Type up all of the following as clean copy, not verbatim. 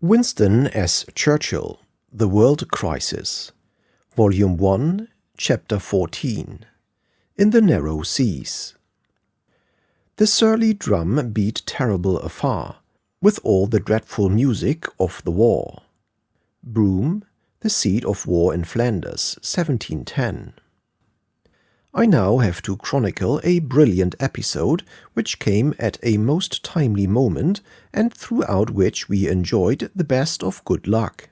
Winston as Churchill, The World Crisis, Volume 1, Chapter 14, In the Narrow Seas. The surly drum beat terrible afar, with all the dreadful music of the war. Broome, The Seat of War in Flanders, 1710. I now have to chronicle a brilliant episode which came at a most timely moment and throughout which we enjoyed the best of good luck.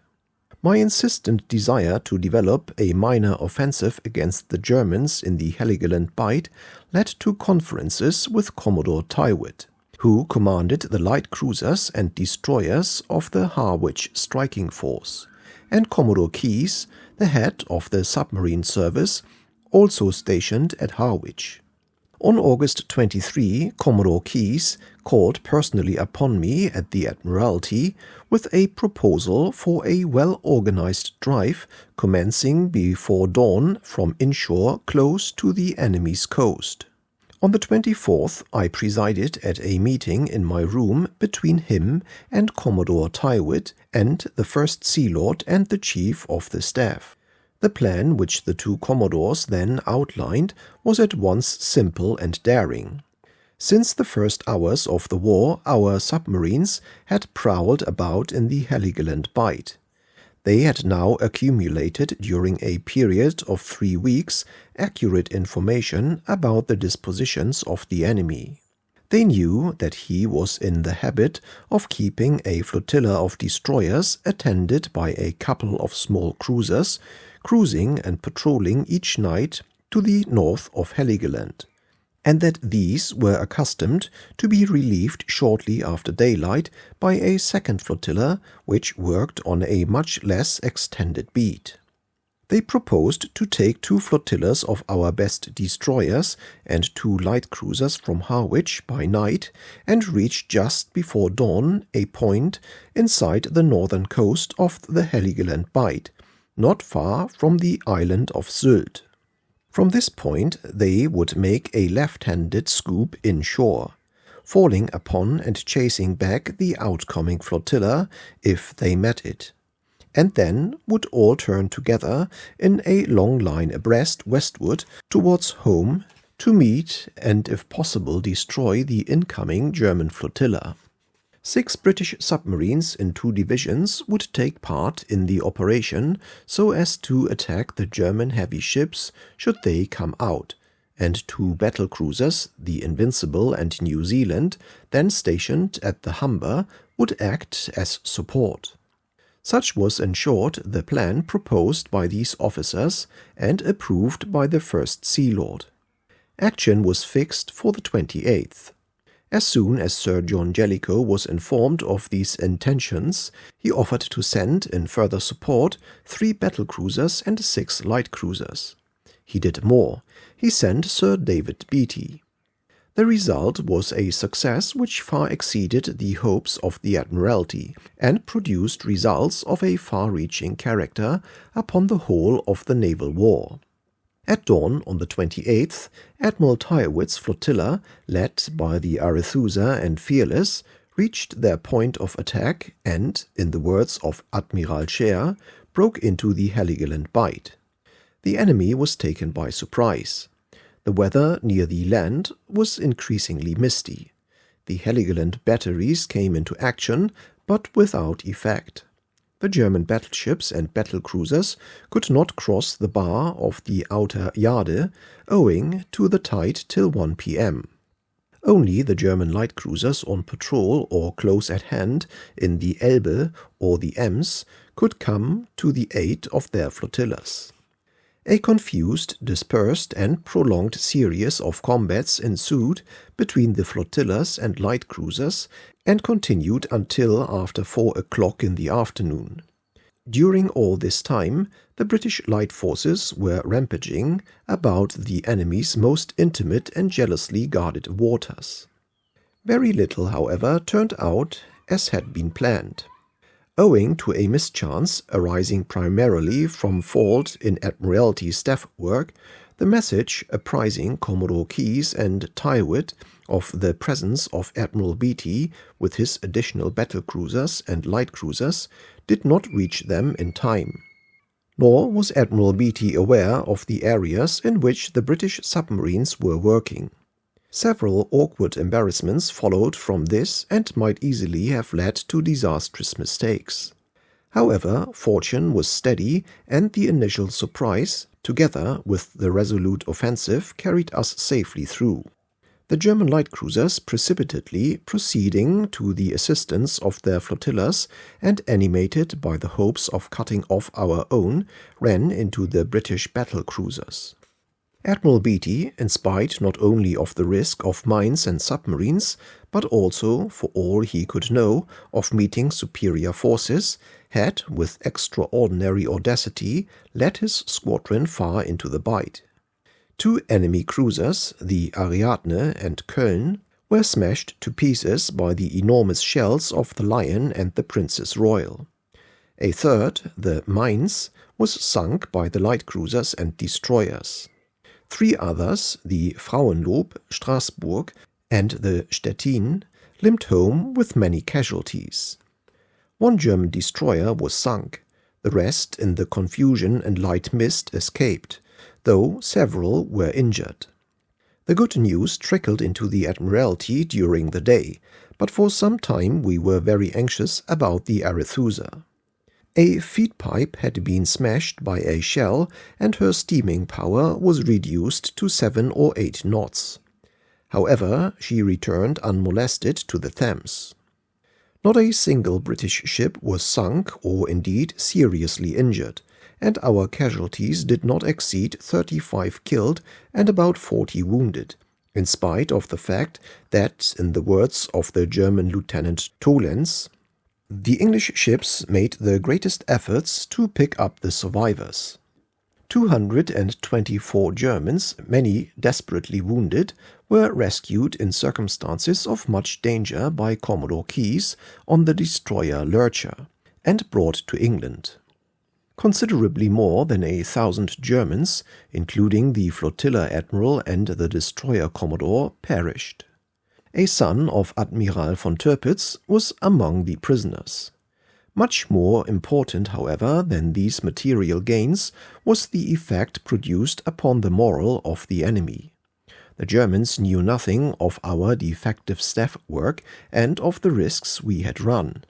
My insistent desire to develop a minor offensive against the Germans in the Heligoland Bight led to conferences with Commodore Tyrwhitt, who commanded the light cruisers and destroyers of the Harwich striking force, and Commodore Keyes, the head of the submarine service, also stationed at Harwich. On August 23, Commodore Keyes called personally upon me at the Admiralty with a proposal for a well-organized drive commencing before dawn from inshore close to the enemy's coast. On the 24th, I presided at a meeting in my room between him and Commodore Tyrwhitt and the First Sea Lord and the Chief of the Staff. The plan which the two commodores then outlined was at once simple and daring. Since the first hours of the war, our submarines had prowled about in the Heligoland Bight. They had now accumulated during a period of 3 weeks accurate information about the dispositions of the enemy. They knew that he was in the habit of keeping a flotilla of destroyers attended by a couple of small cruisers, cruising and patrolling each night to the north of Heligoland, and that these were accustomed to be relieved shortly after daylight by a second flotilla which worked on a much less extended beat. They proposed to take 2 flotillas of our best destroyers and 2 light cruisers from Harwich by night and reach just before dawn a point inside the northern coast of the Heligoland Bight, not far from the island of Sylt. From this point they would make a left-handed scoop inshore, falling upon and chasing back the outcoming flotilla if they met it, and then would all turn together in a long line abreast westward towards home to meet and if possible destroy the incoming German flotilla. 6 British submarines in 2 divisions would take part in the operation so as to attack the German heavy ships should they come out, and 2 battle cruisers, the Invincible and New Zealand, then stationed at the Humber, would act as support. Such was in short the plan proposed by these officers and approved by the First Sea Lord. Action was fixed for the 28th. As soon as Sir John Jellicoe was informed of these intentions, he offered to send in further support 3 battle cruisers and 6 light cruisers. He did more. He sent Sir David Beatty. The result was a success which far exceeded the hopes of the Admiralty and produced results of a far-reaching character upon the whole of the naval war. At dawn on the 28th, Admiral Tyrwhitt's flotilla, led by the Arethusa and Fearless, reached their point of attack and, in the words of Admiral Scheer, broke into the Heligoland Bight. The enemy was taken by surprise. The weather near the land was increasingly misty. The Heligoland batteries came into action, but without effect. The German battleships and battle cruisers could not cross the bar of the outer Jade, owing to the tide till 1 p.m. Only the German light cruisers on patrol or close at hand in the Elbe or the Ems could come to the aid of their flotillas. A confused, dispersed and prolonged series of combats ensued between the flotillas and light cruisers and continued until after 4 o'clock in the afternoon. During all this time, the British light forces were rampaging about the enemy's most intimate and jealously guarded waters. Very little, however, turned out as had been planned. Owing to a mischance arising primarily from fault in Admiralty staff work, the message apprising Commodore Keyes and Tyrwhitt of the presence of Admiral Beatty with his additional battlecruisers and light cruisers did not reach them in time. Nor was Admiral Beatty aware of the areas in which the British submarines were working. Several awkward embarrassments followed from this and might easily have led to disastrous mistakes. However, fortune was steady, and the initial surprise, together with the resolute offensive, carried us safely through. The German light cruisers precipitately proceeding to the assistance of their flotillas and animated by the hopes of cutting off our own, ran into the British battle cruisers. Admiral Beatty, in spite not only of the risk of mines and submarines, but also, for all he could know, of meeting superior forces, had, with extraordinary audacity, led his squadron far into the Bight. 2 enemy cruisers, the Ariadne and Köln, were smashed to pieces by the enormous shells of the Lion and the Princess Royal. A third, the Mainz, was sunk by the light cruisers and destroyers. 3 others, the Frauenlob, Straßburg, and the Stettin, limped home with many casualties. 1 German destroyer was sunk. The rest, in the confusion and light mist, escaped, though several were injured. The good news trickled into the Admiralty during the day, but for some time we were very anxious about the Arethusa. A feed pipe had been smashed by a shell, and her steaming power was reduced to 7 or 8 knots. However, she returned unmolested to the Thames. Not a single British ship was sunk or indeed seriously injured, and our casualties did not exceed 35 killed and about 40 wounded, in spite of the fact that, in the words of the German Lieutenant Tollens, the English ships made the greatest efforts to pick up the survivors. 224 Germans, many desperately wounded, were rescued in circumstances of much danger by Commodore Keyes on the destroyer Lurcher, and brought to England. Considerably more than 1,000 Germans, including the flotilla admiral and the destroyer commodore, perished. A son of Admiral von Tirpitz was among the prisoners. Much more important, however, than these material gains was the effect produced upon the morale of the enemy. The Germans knew nothing of our defective staff work and of the risks we had run.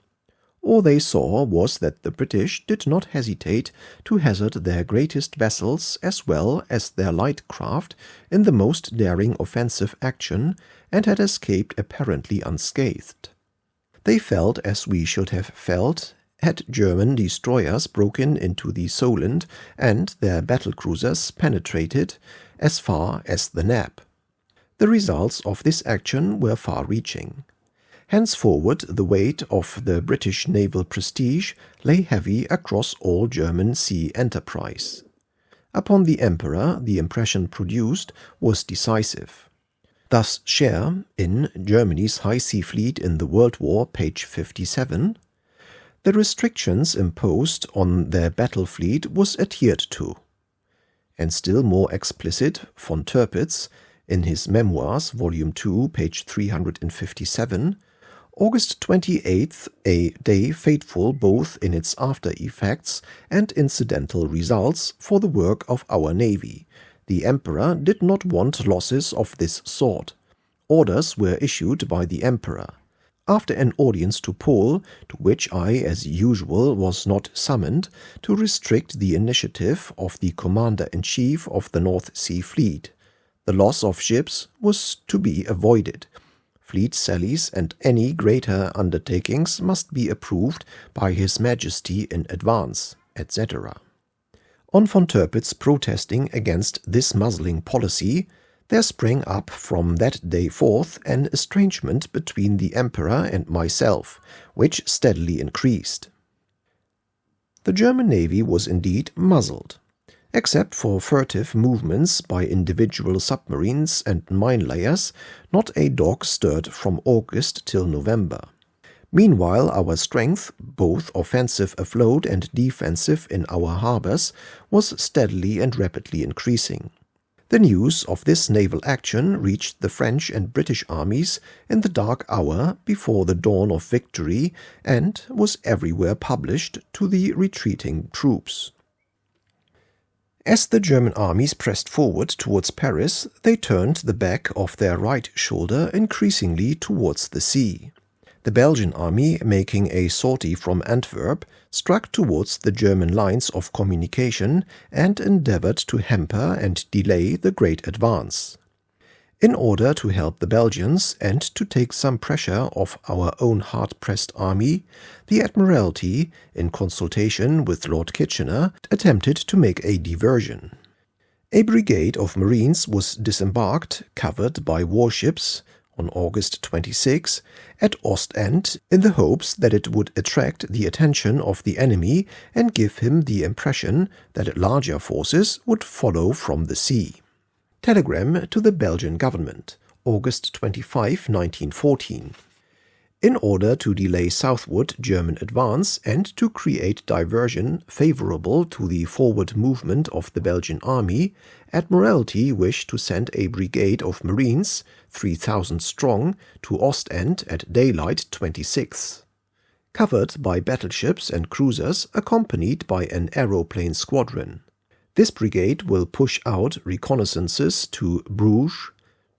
All they saw was that the British did not hesitate to hazard their greatest vessels as well as their light craft in the most daring offensive action, and had escaped apparently unscathed. They felt as we should have felt had German destroyers broken into the Solent and their battlecruisers penetrated as far as the Nap. The results of this action were far-reaching. Henceforward the weight of the British naval prestige lay heavy across all German sea enterprise. Upon the Emperor the impression produced was decisive. Thus Scheer, in Germany's High Sea Fleet in the World War, page 57, the restrictions imposed on their battle fleet was adhered to. And still more explicit, von Tirpitz, in his Memoirs, Volume 2, page 357, August 28th, a day fateful both in its after-effects and incidental results for the work of our navy. The Emperor did not want losses of this sort. Orders were issued by the Emperor. After an audience to Pohl, to which I, as usual, was not summoned, to restrict the initiative of the Commander-in-Chief of the North Sea Fleet. The loss of ships was to be avoided. Fleet sallies and any greater undertakings must be approved by His Majesty in advance, etc. On von Tirpitz protesting against this muzzling policy, there sprang up from that day forth an estrangement between the Emperor and myself, which steadily increased. The German navy was indeed muzzled. Except for furtive movements by individual submarines and mine-layers, not a dog stirred from August till November. Meanwhile our strength, both offensive afloat and defensive in our harbors, was steadily and rapidly increasing. The news of this naval action reached the French and British armies in the dark hour before the dawn of victory and was everywhere published to the retreating troops. As the German armies pressed forward towards Paris, they turned the back of their right shoulder increasingly towards the sea. The Belgian army, making a sortie from Antwerp, struck towards the German lines of communication and endeavored to hamper and delay the great advance. In order to help the Belgians and to take some pressure off our own hard-pressed army, the Admiralty, in consultation with Lord Kitchener, attempted to make a diversion. A brigade of Marines was disembarked, covered by warships, on August 26, at Ostend, in the hopes that it would attract the attention of the enemy and give him the impression that larger forces would follow from the sea. Telegram to the Belgian government, August 25, 1914. In order to delay southward German advance and to create diversion favorable to the forward movement of the Belgian army, Admiralty wished to send a brigade of Marines, 3,000 strong, to Ostend at daylight 26th. Covered by battleships and cruisers accompanied by an aeroplane squadron. This brigade will push out reconnaissances to Bruges,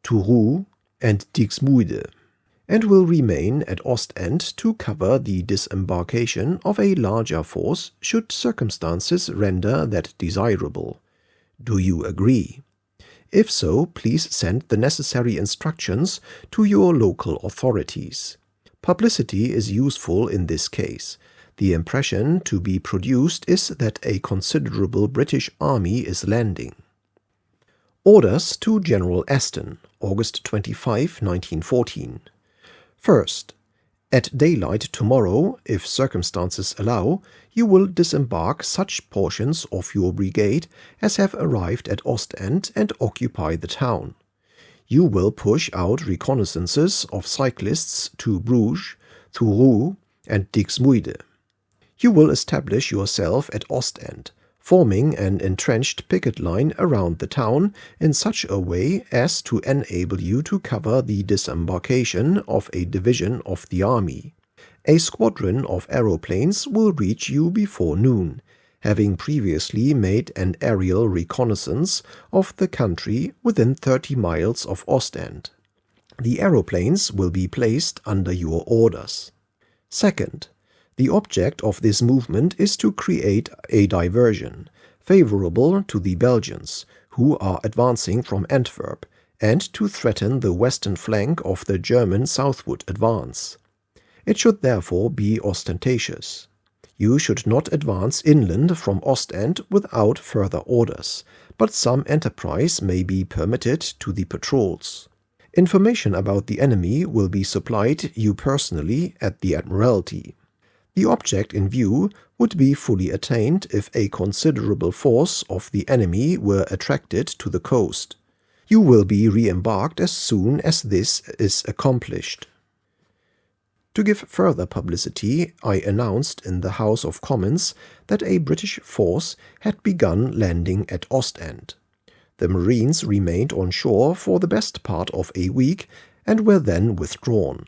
Kourou, and Dixmude, and will remain at Ostend to cover the disembarkation of a larger force should circumstances render that desirable. Do you agree? If so, please send the necessary instructions to your local authorities. Publicity is useful in this case. The impression to be produced is that a considerable British army is landing. Orders to General Aston, August 25, 1914. First, at daylight tomorrow, if circumstances allow, you will disembark such portions of your brigade as have arrived at Ostend and occupy the town. You will push out reconnaissances of cyclists to Bruges, Kourou, and Dixmude. You will establish yourself at Ostend, forming an entrenched picket line around the town in such a way as to enable you to cover the disembarkation of a division of the army. A squadron of aeroplanes will reach you before noon, having previously made an aerial reconnaissance of the country within 30 miles of Ostend. The aeroplanes will be placed under your orders. Second, the object of this movement is to create a diversion, favorable to the Belgians, who are advancing from Antwerp, and to threaten the western flank of the German southward advance. It should therefore be ostentatious. You should not advance inland from Ostend without further orders, but some enterprise may be permitted to the patrols. Information about the enemy will be supplied you personally at the Admiralty. The object in view would be fully attained if a considerable force of the enemy were attracted to the coast. You will be re-embarked as soon as this is accomplished. To give further publicity, I announced in the House of Commons that a British force had begun landing at Ostend. The Marines remained on shore for the best part of a week and were then withdrawn.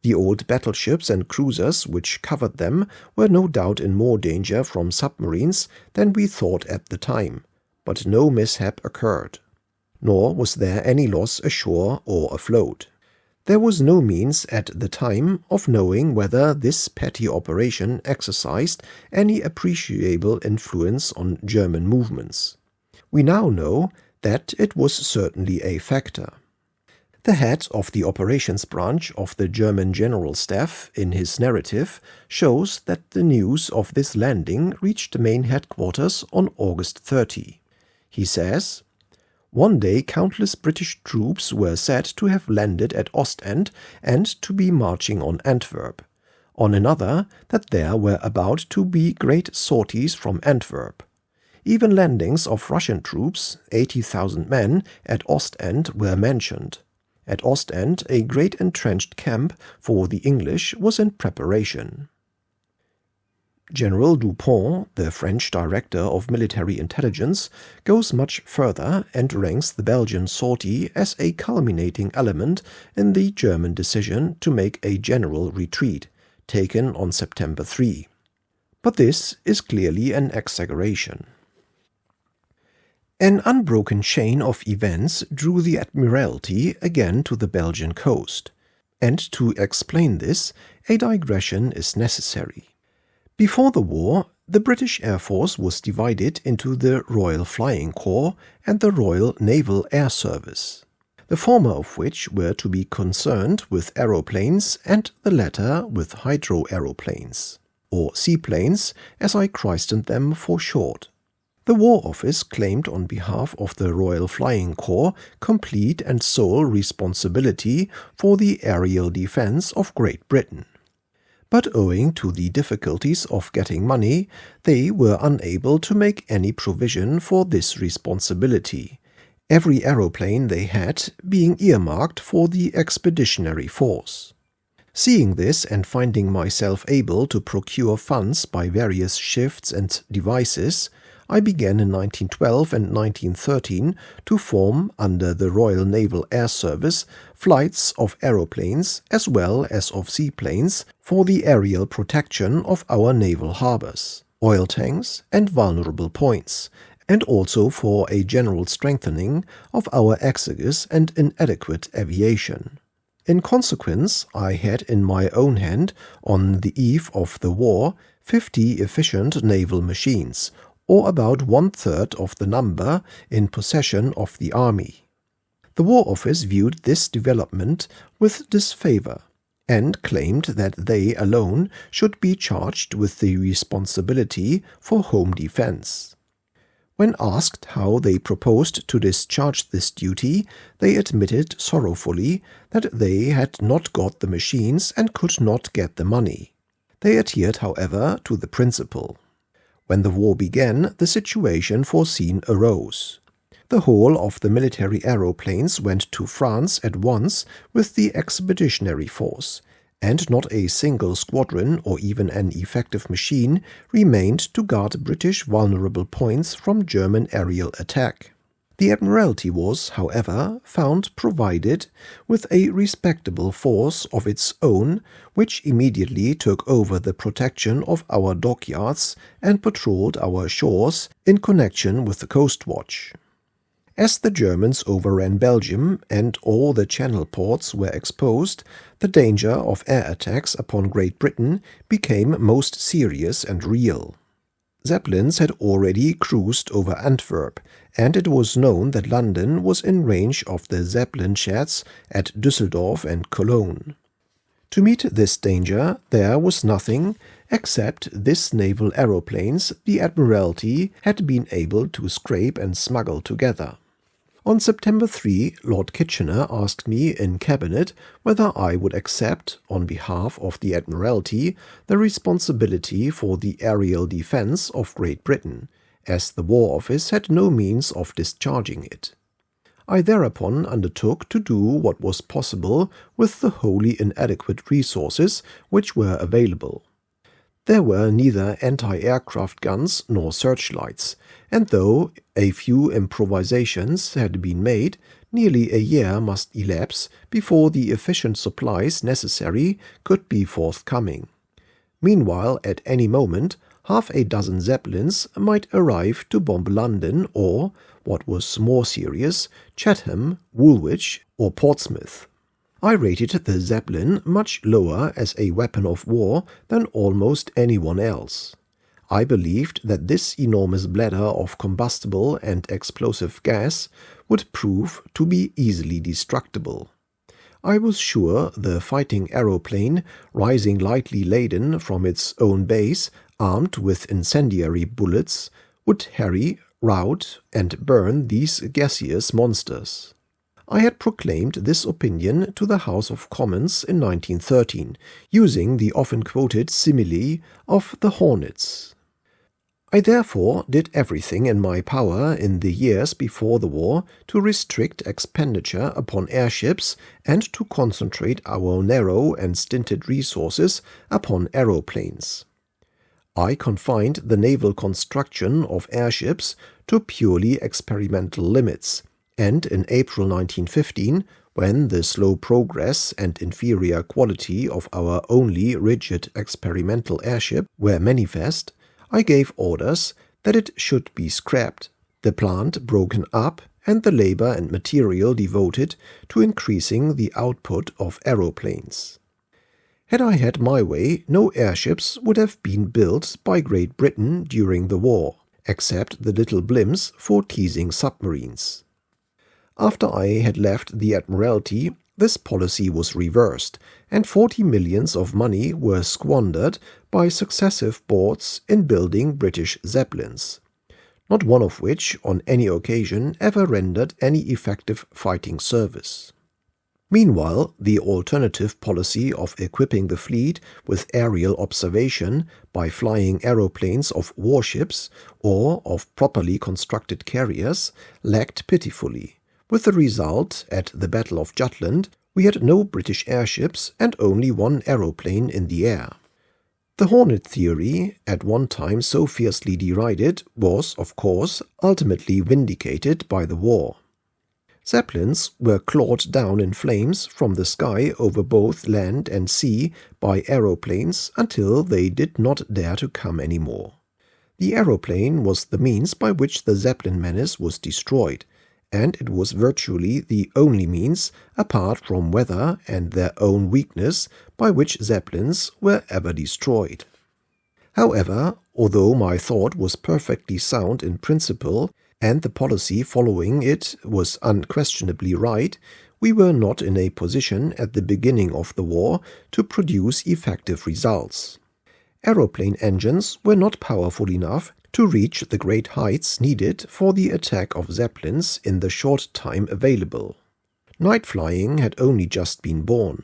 The old battleships and cruisers which covered them were no doubt in more danger from submarines than we thought at the time, but no mishap occurred. Nor was there any loss ashore or afloat. There was no means at the time of knowing whether this petty operation exercised any appreciable influence on German movements. We now know that it was certainly a factor. The head of the operations branch of the German General Staff, in his narrative, shows that the news of this landing reached main headquarters on August 30. He says, "One day countless British troops were said to have landed at Ostend and to be marching on Antwerp. On another, that there were about to be great sorties from Antwerp. Even landings of Russian troops, 80,000 men, at Ostend were mentioned. At Ostend, a great entrenched camp for the English was in preparation." General Dupont, the French Director of Military Intelligence, goes much further and ranks the Belgian sortie as a culminating element in the German decision to make a general retreat, taken on September 3. But this is clearly an exaggeration. An unbroken chain of events drew the Admiralty again to the Belgian coast, and to explain this, a digression is necessary. Before the war, the British Air Force was divided into the Royal Flying Corps and the Royal Naval Air Service, the former of which were to be concerned with aeroplanes and the latter with hydro-aeroplanes, or seaplanes, as I christened them for short. The War Office claimed on behalf of the Royal Flying Corps complete and sole responsibility for the aerial defense of Great Britain. But owing to the difficulties of getting money, they were unable to make any provision for this responsibility, every aeroplane they had being earmarked for the expeditionary force. Seeing this and finding myself able to procure funds by various shifts and devices, I began in 1912 and 1913 to form, under the Royal Naval Air Service, flights of aeroplanes as well as of seaplanes for the aerial protection of our naval harbors, oil tanks, and vulnerable points, and also for a general strengthening of our exiguous and inadequate aviation. In consequence, I had in my own hand, on the eve of the war, 50 efficient naval machines, or about 1/3 of the number in possession of the army. The War Office viewed this development with disfavor, and claimed that they alone should be charged with the responsibility for home defense. When asked how they proposed to discharge this duty, they admitted sorrowfully that they had not got the machines and could not get the money. They adhered, however, to the principle. When the war began, the situation foreseen arose. The whole of the military aeroplanes went to France at once with the expeditionary force, and not a single squadron or even an effective machine remained to guard British vulnerable points from German aerial attack. The Admiralty was, however, found provided with a respectable force of its own, which immediately took over the protection of our dockyards and patrolled our shores in connection with the Coast Watch. As the Germans overran Belgium and all the Channel ports were exposed, the danger of air attacks upon Great Britain became most serious and real. Zeppelins had already cruised over Antwerp, and it was known that London was in range of the Zeppelin sheds at Düsseldorf and Cologne. To meet this danger, there was nothing except these naval aeroplanes the Admiralty had been able to scrape and smuggle together. On September 3, Lord Kitchener asked me in Cabinet whether I would accept, on behalf of the Admiralty, the responsibility for the aerial defense of Great Britain, as the War Office had no means of discharging it. I thereupon undertook to do what was possible with the wholly inadequate resources which were available. There were neither anti-aircraft guns nor searchlights, and though a few improvisations had been made, nearly a year must elapse before the efficient supplies necessary could be forthcoming. Meanwhile, at any moment, half a dozen Zeppelins might arrive to bomb London or, what was more serious, Chatham, Woolwich, or Portsmouth. I rated the Zeppelin much lower as a weapon of war than almost anyone else. I believed that this enormous bladder of combustible and explosive gas would prove to be easily destructible. I was sure the fighting aeroplane, rising lightly laden from its own base, armed with incendiary bullets, would harry, rout, and burn these gaseous monsters. I had proclaimed this opinion to the House of Commons in 1913, using the often-quoted simile of the hornets. I therefore did everything in my power in the years before the war to restrict expenditure upon airships and to concentrate our narrow and stinted resources upon aeroplanes. I confined the naval construction of airships to purely experimental limits, and in April 1915, when the slow progress and inferior quality of our only rigid experimental airship were manifest, I gave orders that it should be scrapped, the plant broken up, and the labor and material devoted to increasing the output of aeroplanes. Had I had my way, no airships would have been built by Great Britain during the war, except the little blimps for teasing submarines. After I had left the Admiralty, this policy was reversed, and 40 millions of money were squandered by successive boards in building British Zeppelins, not one of which on any occasion ever rendered any effective fighting service. Meanwhile, the alternative policy of equipping the fleet with aerial observation by flying aeroplanes of warships or of properly constructed carriers lagged pitifully, with the result, at the Battle of Jutland, we had no British airships and only one aeroplane in the air. The Hornet theory, at one time so fiercely derided, was, of course, ultimately vindicated by the war. Zeppelins were clawed down in flames from the sky over both land and sea by aeroplanes until they did not dare to come any more. The aeroplane was the means by which the Zeppelin menace was destroyed, and it was virtually the only means, apart from weather and their own weakness, by which Zeppelins were ever destroyed. However, although my thought was perfectly sound in principle, and the policy following it was unquestionably right, we were not in a position at the beginning of the war to produce effective results. Aeroplane engines were not powerful enough to reach the great heights needed for the attack of Zeppelins in the short time available. Night flying had only just been born.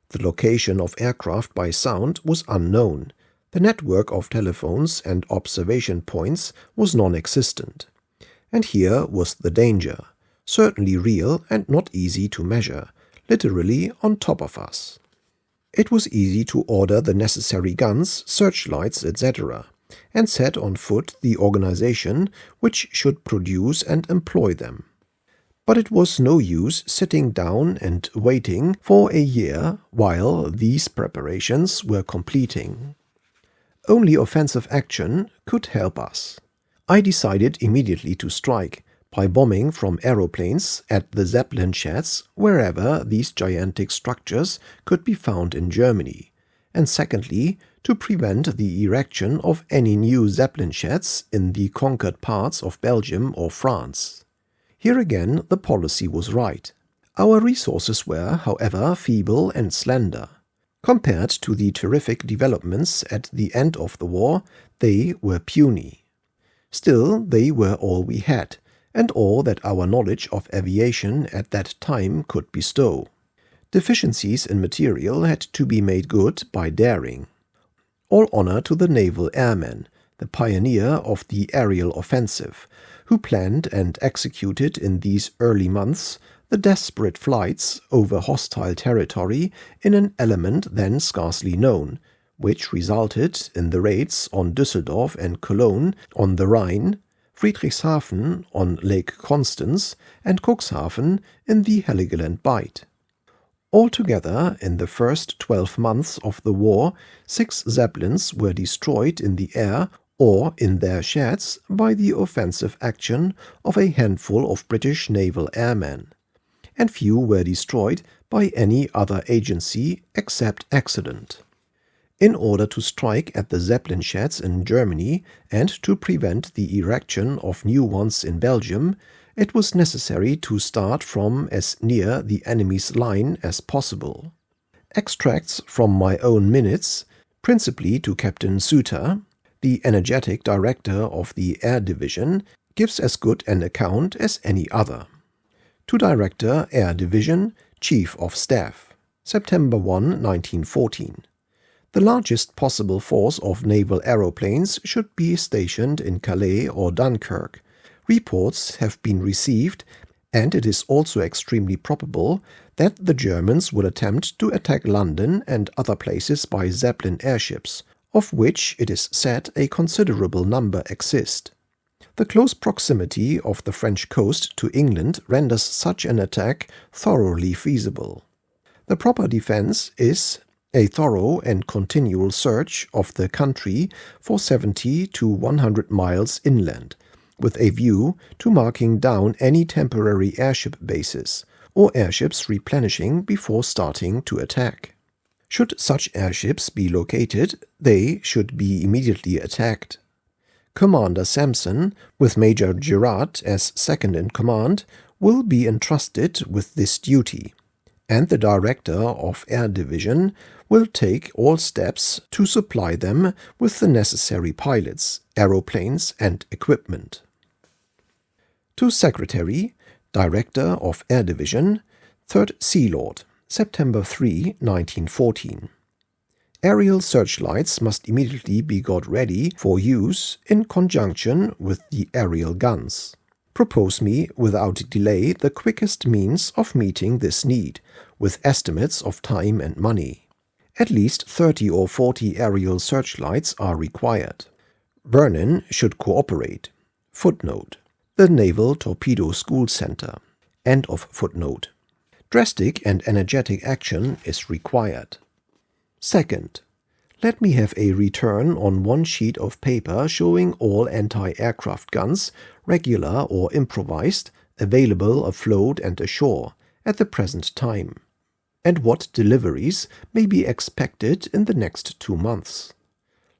The location of aircraft by sound was unknown. The network of telephones and observation points was non-existent. And here was the danger, certainly real and not easy to measure, literally on top of us. It was easy to order the necessary guns, searchlights, etc., and set on foot the organization which should produce and employ them. But it was no use sitting down and waiting for a year while these preparations were completing. Only offensive action could help us. I decided immediately to strike, by bombing from aeroplanes at the Zeppelin sheds wherever these gigantic structures could be found in Germany, and secondly, to prevent the erection of any new Zeppelin sheds in the conquered parts of Belgium or France. Here again the policy was right. Our resources were, however, feeble and slender. Compared to the terrific developments at the end of the war, they were puny. Still, they were all we had, and all that our knowledge of aviation at that time could bestow. Deficiencies in material had to be made good by daring. All honor to the naval airman, the pioneer of the aerial offensive, who planned and executed in these early months the desperate flights over hostile territory in an element then scarcely known, which resulted in the raids on Düsseldorf and Cologne on the Rhine, Friedrichshafen on Lake Constance, and Cuxhaven in the Heligoland Bight. Altogether, in the first 12 months of the war, 6 Zeppelins were destroyed in the air or in their sheds by the offensive action of a handful of British naval airmen, and few were destroyed by any other agency except accident. In order to strike at the Zeppelin sheds in Germany and to prevent the erection of new ones in Belgium, it was necessary to start from as near the enemy's line as possible. Extracts from my own minutes, principally to Captain Suter, the energetic director of the Air Division, gives as good an account as any other. To Director, Air Division, Chief of Staff, September 1, 1914. The largest possible force of naval aeroplanes should be stationed in Calais or Dunkirk. Reports have been received, and it is also extremely probable that the Germans will attempt to attack London and other places by Zeppelin airships, of which it is said a considerable number exist. The close proximity of the French coast to England renders such an attack thoroughly feasible. The proper defense is a thorough and continual search of the country for 70 to 100 miles inland, with a view to marking down any temporary airship bases or airships replenishing before starting to attack. Should such airships be located, they should be immediately attacked. Commander Sampson, with Major Girard as second in command, will be entrusted with this duty, and the Director of Air Division will take all steps to supply them with the necessary pilots, aeroplanes, and equipment. To Secretary, Director of Air Division, 3rd Sea Lord, September 3, 1914. Aerial searchlights must immediately be got ready for use in conjunction with the aerial guns. Propose me without delay the quickest means of meeting this need, with estimates of time and money. At least 30 or 40 aerial searchlights are required. Vernon should cooperate. Footnote: The Naval Torpedo School Center. End of footnote. Drastic and energetic action is required. Second, let me have a return on one sheet of paper showing all anti-aircraft guns, regular or improvised, available afloat and ashore at the present time, and what deliveries may be expected in the next 2 months.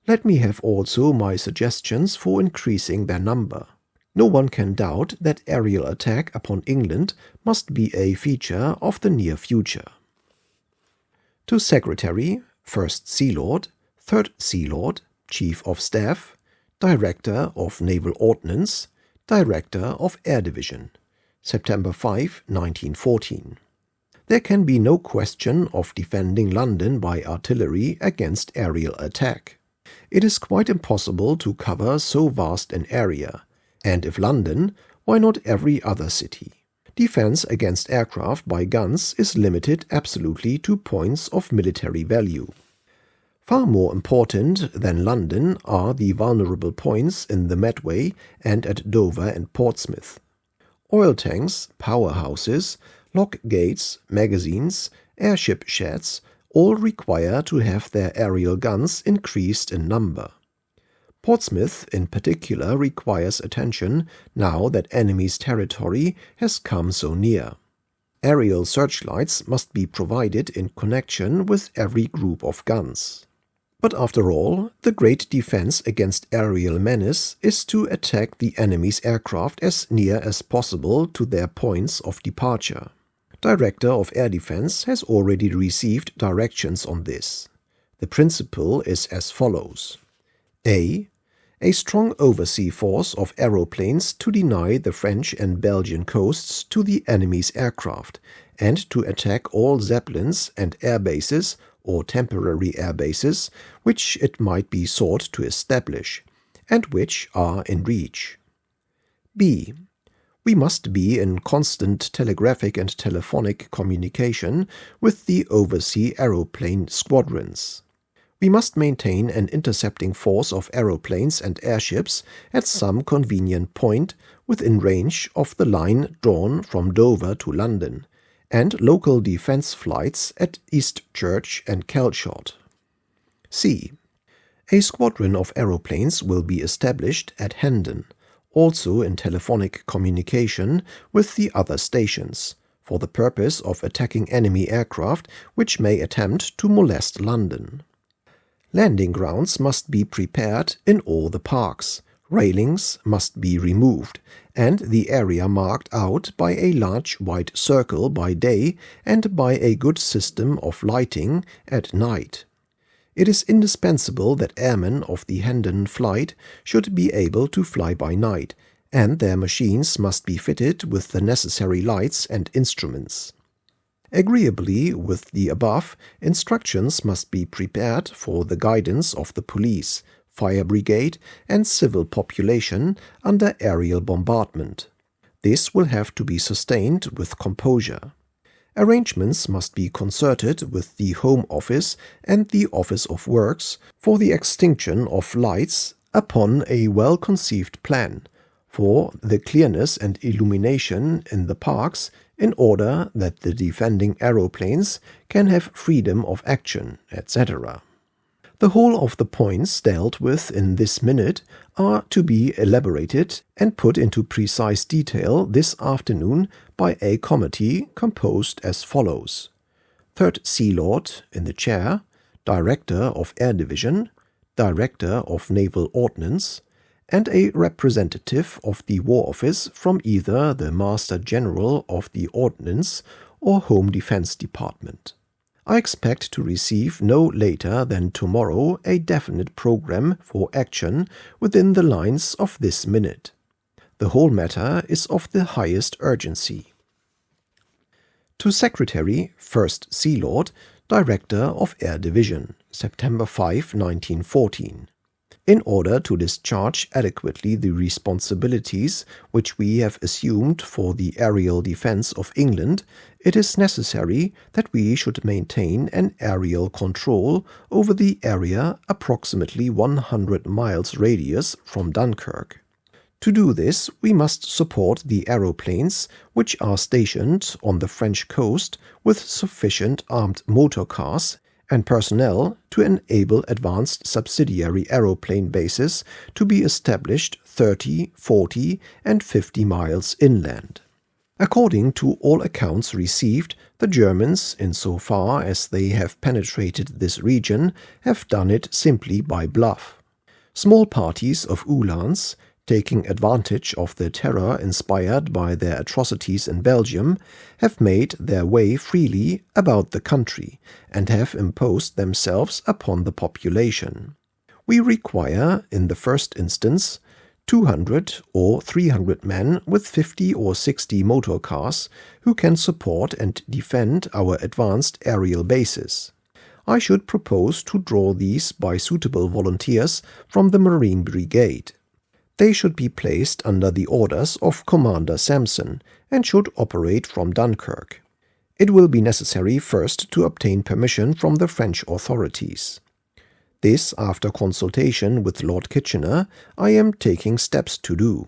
Let me have also my suggestions for increasing their number. No one can doubt that aerial attack upon England must be a feature of the near future. To Secretary, 1st Sea Lord, 3rd Sea Lord, Chief of Staff, Director of Naval Ordnance, Director of Air Division, September 5, 1914. There can be no question of defending London by artillery against aerial attack. It is quite impossible to cover so vast an area, and if London, why not every other city? Defense against aircraft by guns is limited absolutely to points of military value. Far more important than London are the vulnerable points in the Medway and at Dover and Portsmouth. Oil tanks, powerhouses, lock gates, magazines, airship sheds all require to have their aerial guns increased in number. Portsmouth, in particular, requires attention now that enemy's territory has come so near. Aerial searchlights must be provided in connection with every group of guns. But after all, the great defense against aerial menace is to attack the enemy's aircraft as near as possible to their points of departure. Director of Air Defense has already received directions on this. The principle is as follows. A strong oversea force of aeroplanes to deny the French and Belgian coasts to the enemy's aircraft, and to attack all zeppelins and air bases or temporary air bases which it might be sought to establish, and which are in reach. B. We must be in constant telegraphic and telephonic communication with the oversea aeroplane squadrons. We must maintain an intercepting force of aeroplanes and airships at some convenient point within range of the line drawn from Dover to London, and local defense flights at Eastchurch and Calshot. C. A squadron of aeroplanes will be established at Hendon, also in telephonic communication with the other stations, for the purpose of attacking enemy aircraft which may attempt to molest London. Landing grounds must be prepared in all the parks, railings must be removed, and the area marked out by a large white circle by day and by a good system of lighting at night. It is indispensable that airmen of the Hendon flight should be able to fly by night, and their machines must be fitted with the necessary lights and instruments. Agreeably with the above, instructions must be prepared for the guidance of the police, fire brigade, and civil population under aerial bombardment. This will have to be sustained with composure. Arrangements must be concerted with the Home Office and the Office of Works for the extinction of lights upon a well-conceived plan for the clearness and illumination in the parks in order that the defending aeroplanes can have freedom of action, etc. The whole of the points dealt with in this minute are to be elaborated and put into precise detail this afternoon by a committee composed as follows: 3rd Sea Lord in the chair, Director of Air Division, Director of Naval Ordnance, and a representative of the War Office from either the Master General of the Ordnance or Home Defense Department. I expect to receive no later than tomorrow a definite program for action within the lines of this minute. The whole matter is of the highest urgency. To Secretary, 1st Sea Lord, Director of Air Division, September 5, 1914. In order to discharge adequately the responsibilities which we have assumed for the aerial defense of England, it is necessary that we should maintain an aerial control over the area approximately 100 miles radius from Dunkirk. To do this, we must support the aeroplanes which are stationed on the French coast with sufficient armed motor cars and personnel to enable advanced subsidiary aeroplane bases to be established 30, 40, and 50 miles inland. According to all accounts received, the Germans, insofar as they have penetrated this region, have done it simply by bluff. Small parties of Uhlans, taking advantage of the terror inspired by their atrocities in Belgium, have made their way freely about the country and have imposed themselves upon the population. We require, in the first instance, 200 or 300 men with 50 or 60 motor cars who can support and defend our advanced aerial bases. I should propose to draw these by suitable volunteers from the Marine Brigade. They should be placed under the orders of Commander Sampson and should operate from Dunkirk. It will be necessary first to obtain permission from the French authorities. This, after consultation with Lord Kitchener, I am taking steps to do.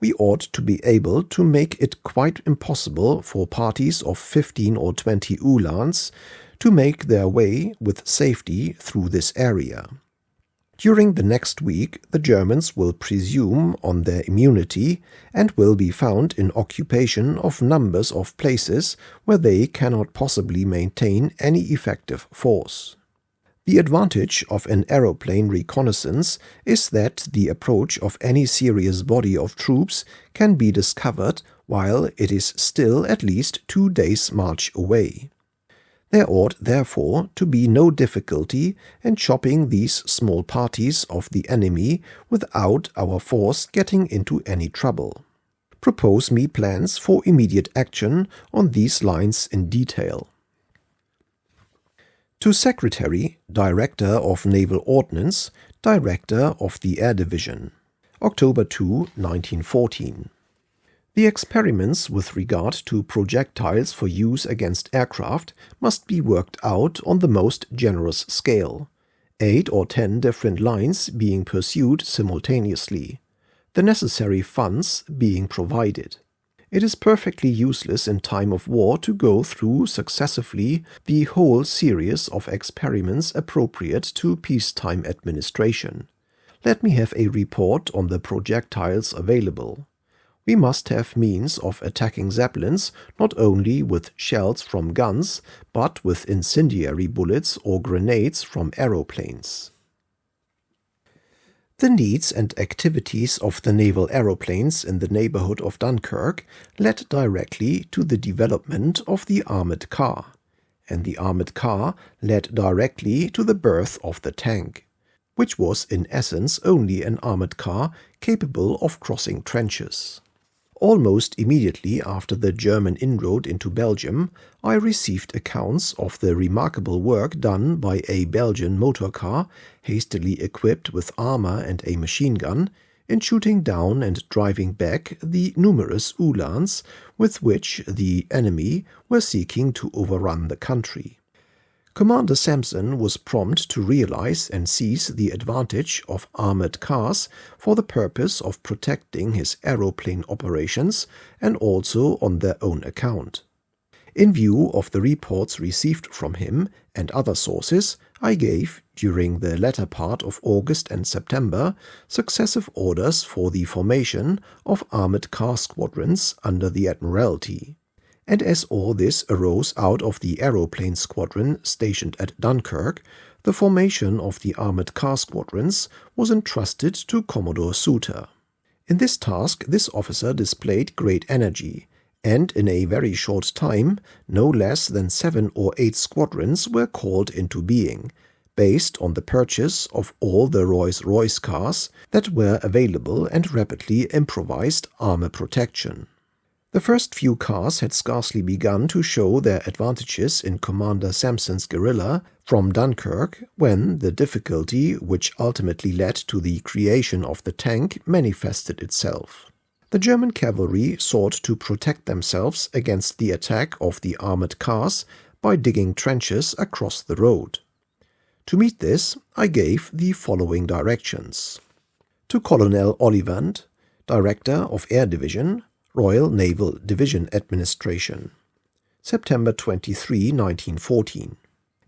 We ought to be able to make it quite impossible for parties of 15 or 20 Uhlans to make their way with safety through this area. During the next week, the Germans will presume on their immunity and will be found in occupation of numbers of places where they cannot possibly maintain any effective force. The advantage of an aeroplane reconnaissance is that the approach of any serious body of troops can be discovered while it is still at least 2 days' march away. There ought, therefore, to be no difficulty in chopping these small parties of the enemy without our force getting into any trouble. Propose me plans for immediate action on these lines in detail. To Secretary, Director of Naval Ordnance, Director of the Air Division, October 2, 1914. The experiments with regard to projectiles for use against aircraft must be worked out on the most generous scale, 8 or 10 different lines being pursued simultaneously, the necessary funds being provided. It is perfectly useless in time of war to go through successively the whole series of experiments appropriate to peacetime administration. Let me have a report on the projectiles available. We must have means of attacking Zeppelins not only with shells from guns, but with incendiary bullets or grenades from aeroplanes. The needs and activities of the naval aeroplanes in the neighborhood of Dunkirk led directly to the development of the armored car, and the armored car led directly to the birth of the tank, which was in essence only an armored car capable of crossing trenches. Almost immediately after the German inroad into Belgium, I received accounts of the remarkable work done by a Belgian motor car, hastily equipped with armor and a machine gun, in shooting down and driving back the numerous Uhlans with which the enemy were seeking to overrun the country. Commander Sampson was prompt to realize and seize the advantage of armored cars for the purpose of protecting his aeroplane operations and also on their own account. In view of the reports received from him and other sources, I gave, during the latter part of August and September, successive orders for the formation of armored car squadrons under the Admiralty. And as all this arose out of the aeroplane squadron stationed at Dunkirk, the formation of the armored car squadrons was entrusted to Commodore Suter. In this task this officer displayed great energy, and in a very short time no less than 7 or 8 squadrons were called into being, based on the purchase of all the Rolls-Royce cars that were available and rapidly improvised armor protection. The first few cars had scarcely begun to show their advantages in Commander Sampson's guerrilla from Dunkirk when the difficulty which ultimately led to the creation of the tank manifested itself. The German cavalry sought to protect themselves against the attack of the armored cars by digging trenches across the road. To meet this, I gave the following directions. To Colonel Ollivant, Director of Air Division, Royal Naval Division Administration. September 23, 1914.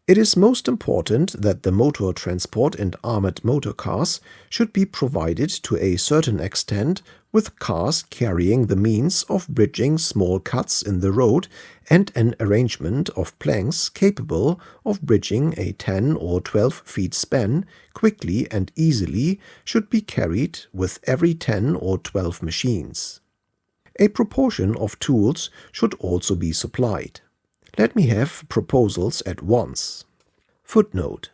It is most important that the motor transport and armored motor cars should be provided to a certain extent with cars carrying the means of bridging small cuts in the road and an arrangement of planks capable of bridging a 10 or 12 feet span quickly and easily should be carried with every 10 or 12 machines. A proportion of tools should also be supplied. Let me have proposals at once. Footnote.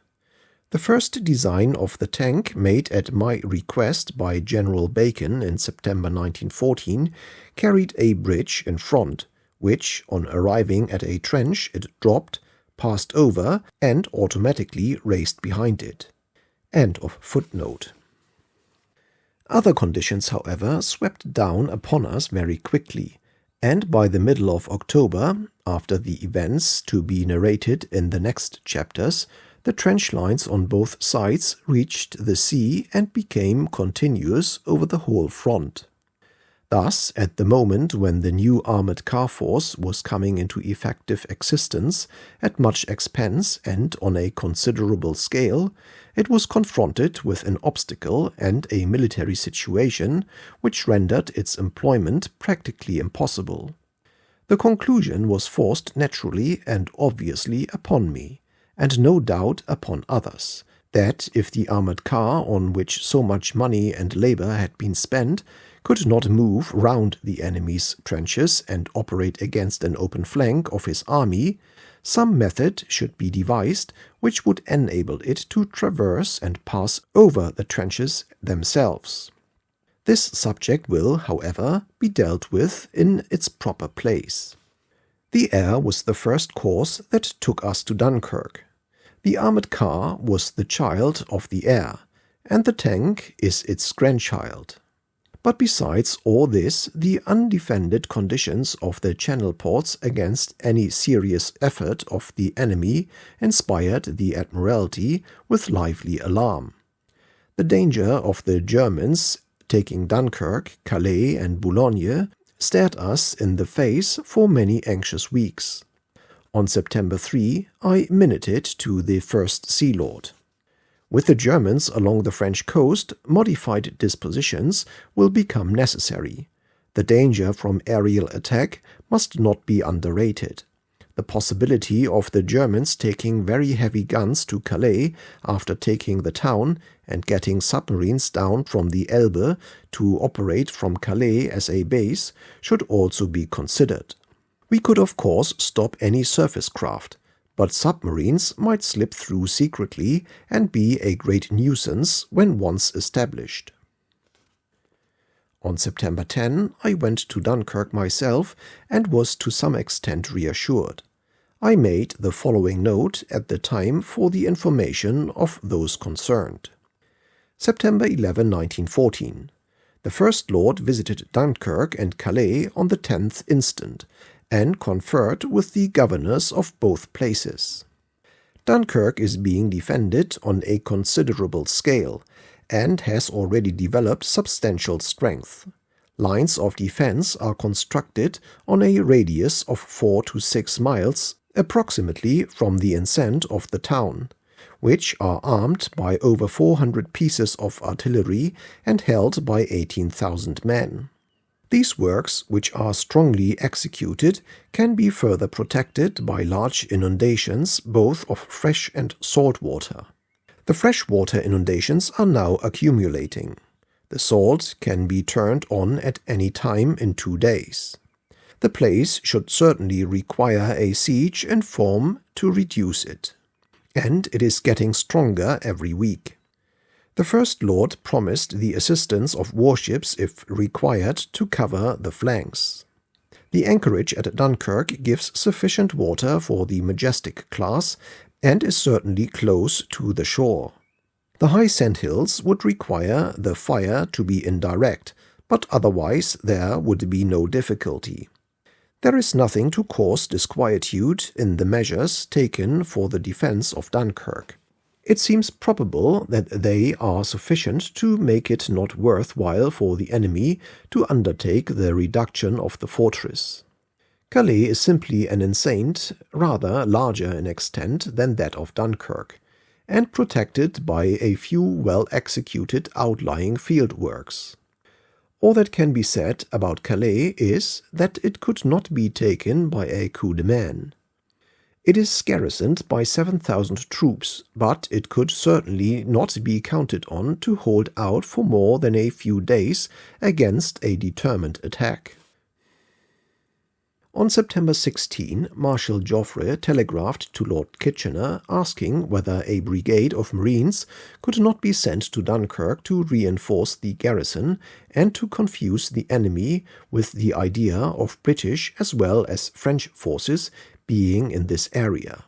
The first design of the tank made at my request by General Bacon in September 1914 carried a bridge in front, which, on arriving at a trench it dropped, passed over, and automatically raised behind it. End of footnote. Other conditions, however, swept down upon us very quickly, and by the middle of October, after the events to be narrated in the next chapters, the trench lines on both sides reached the sea and became continuous over the whole front. Thus, at the moment when the new armored car force was coming into effective existence at much expense and on a considerable scale, it was confronted with an obstacle and a military situation which rendered its employment practically impossible. The conclusion was forced naturally and obviously upon me, and no doubt upon others, that if the armored car on which so much money and labor had been spent could not move round the enemy's trenches and operate against an open flank of his army, some method should be devised which would enable it to traverse and pass over the trenches themselves. This subject will, however, be dealt with in its proper place. The air was the first course that took us to Dunkirk. The armored car was the child of the air, and the tank is its grandchild. But besides all this, the undefended conditions of the channel ports against any serious effort of the enemy inspired the Admiralty with lively alarm. The danger of the Germans taking Dunkirk, Calais, and Boulogne stared us in the face for many anxious weeks. On September 3, I minuted to the First Sea Lord. With the Germans along the French coast, modified dispositions will become necessary. The danger from aerial attack must not be underrated. The possibility of the Germans taking very heavy guns to Calais after taking the town and getting submarines down from the Elbe to operate from Calais as a base should also be considered. We could of course stop any surface craft, but submarines might slip through secretly and be a great nuisance when once established. On September 10, I went to Dunkirk myself and was to some extent reassured. I made the following note at the time for the information of those concerned. September 11, 1914. The First Lord visited Dunkirk and Calais on the 10th instant, and conferred with the governors of both places. Dunkirk is being defended on a considerable scale, and has already developed substantial strength. Lines of defense are constructed on a radius of 4 to 6 miles approximately from the enceinte of the town, which are armed by over 400 pieces of artillery and held by 18,000 men. These works, which are strongly executed, can be further protected by large inundations both of fresh and salt water. The freshwater inundations are now accumulating. The salt can be turned on at any time in 2 days. The place should certainly require a siege and form to reduce it, and it is getting stronger every week. The First Lord promised the assistance of warships if required to cover the flanks. The anchorage at Dunkirk gives sufficient water for the Majestic class and is certainly close to the shore. The high sandhills would require the fire to be indirect, but otherwise there would be no difficulty. There is nothing to cause disquietude in the measures taken for the defense of Dunkirk. It seems probable that they are sufficient to make it not worth while for the enemy to undertake the reduction of the fortress. Calais is simply an enceinte, rather larger in extent than that of Dunkirk, and protected by a few well-executed outlying fieldworks. All that can be said about Calais is that it could not be taken by a coup de main. It is garrisoned by 7,000 troops, but it could certainly not be counted on to hold out for more than a few days against a determined attack. On September 16, Marshal Joffre telegraphed to Lord Kitchener asking whether a brigade of Marines could not be sent to Dunkirk to reinforce the garrison and to confuse the enemy with the idea of British as well as French forces being in this area.